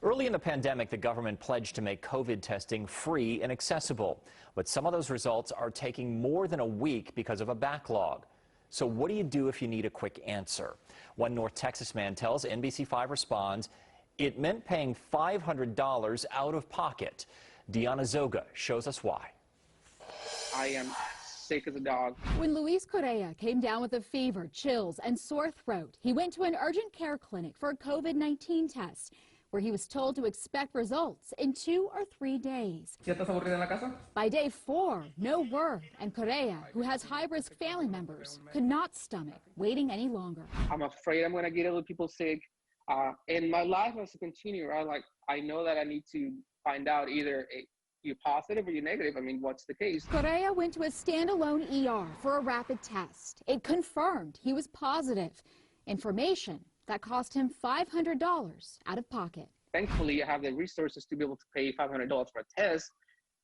Early in the pandemic, the government pledged to make COVID testing free and accessible. But some of those results are taking more than a week because of a backlog. So what do you do if you need a quick answer? One North Texas man tells NBC5 Responds it meant paying $500 out of pocket. Deanna Zoga shows us why. I am sick as a dog. When Luis Correa came down with a fever, chills, and sore throat, he went to an urgent care clinic for a COVID-19 test, where he was told to expect results in 2 or 3 days. By day 4, no word, and Correa, who has high-risk family members, could not stomach waiting any longer. I'm afraid I'm going to get other people sick. And my life has to continue. I know that I need to find out either you're positive or you're negative. I mean, what's the case? Correa went to a standalone ER for a rapid test. It confirmed he was positive. Information that cost him $500 out of pocket. Thankfully, I have the resources to be able to pay $500 for a test,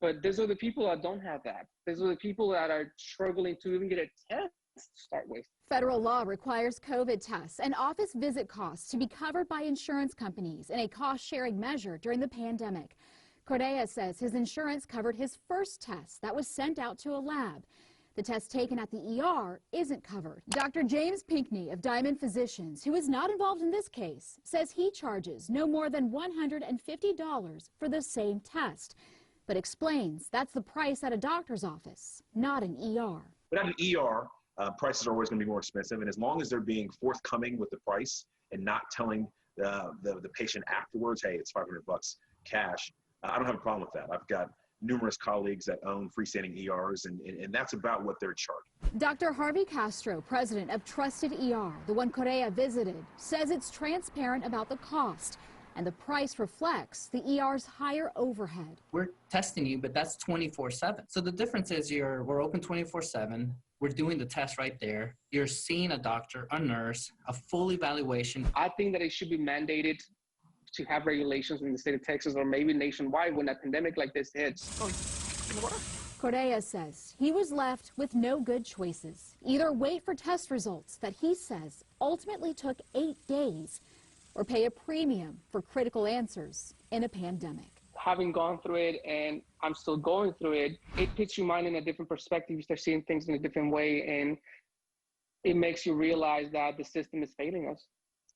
but there's other people that don't have that. There's other people that are struggling to even get a test to start with. Federal law requires COVID tests and office visit costs to be covered by insurance companies in a cost-sharing measure during the pandemic. Correa says his insurance covered his first test that was sent out to a lab. The test taken at the ER isn't covered. Dr. James Pinckney of Diamond Physicians, who is not involved in this case, says he charges no more than $150 for the same test, but explains that's the price at a doctor's office, not an ER. But at an ER, prices are always going to be more expensive, and as long as they're being forthcoming with the price and not telling the patient afterwards, hey, it's $500 cash, I don't have a problem with that. I've got numerous colleagues that own freestanding ERs, and that's about what they're charging. Dr. Harvey Castro, president of Trusted ER, the one Correa visited, says it's transparent about the cost, and the price reflects the ER's higher overhead. We're testing you, but that's 24/7. So the difference is we're open 24/7. We're doing the test right there. You're seeing a doctor, a nurse, a full evaluation. I think that it should be mandated to have regulations in the state of Texas or maybe nationwide when a pandemic like this hits. Correa says he was left with no good choices. Either wait for test results that he says ultimately took 8 days or pay a premium for critical answers in a pandemic. Having gone through it, and I'm still going through it, it puts your mind in a different perspective. You start seeing things in a different way, and it makes you realize that the system is failing us.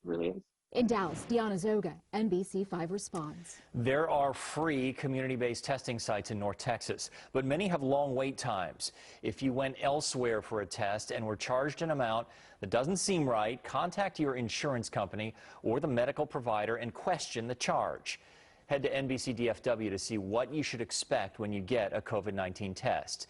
It really is. In Dallas, Deanna Zoga, NBC5 Responds. There are free community-based testing sites in North Texas, but many have long wait times. If you went elsewhere for a test and were charged an amount that doesn't seem right, contact your insurance company or the medical provider and question the charge. Head to NBC DFW to see what you should expect when you get a COVID-19 test.